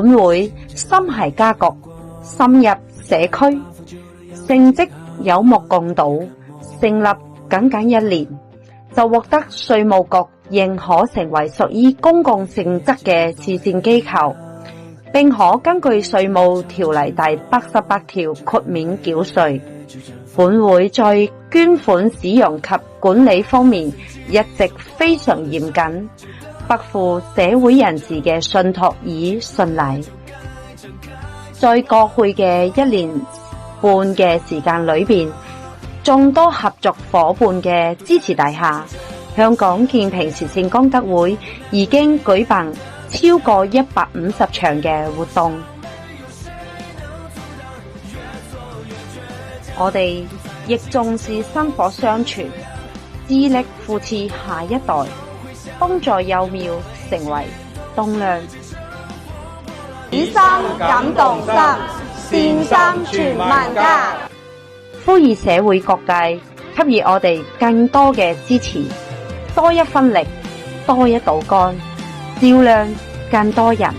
本會心繫家局，深入社區，成績有目共睹。成立僅1年，就獲得稅務局認可成為屬於公共性質嘅慈善機構，並可根據稅務條例第88條豁免繳稅。本會在捐款使用及管理方面一直非常嚴謹，不負社會人士嘅信託與信賴。在過去嘅1年半嘅時間裏邊，眾多合作夥伴嘅支持底下，香港建平慈善功德會已經舉辦超過150場嘅活動。我哋亦重視薪火相傳，致力扶持下一代，幫助幼苗成為棟樑。以心感動心，善心傳萬家。呼籲社會各界給予我哋更多嘅支持，多一分力，多一道竿，照亮更多人。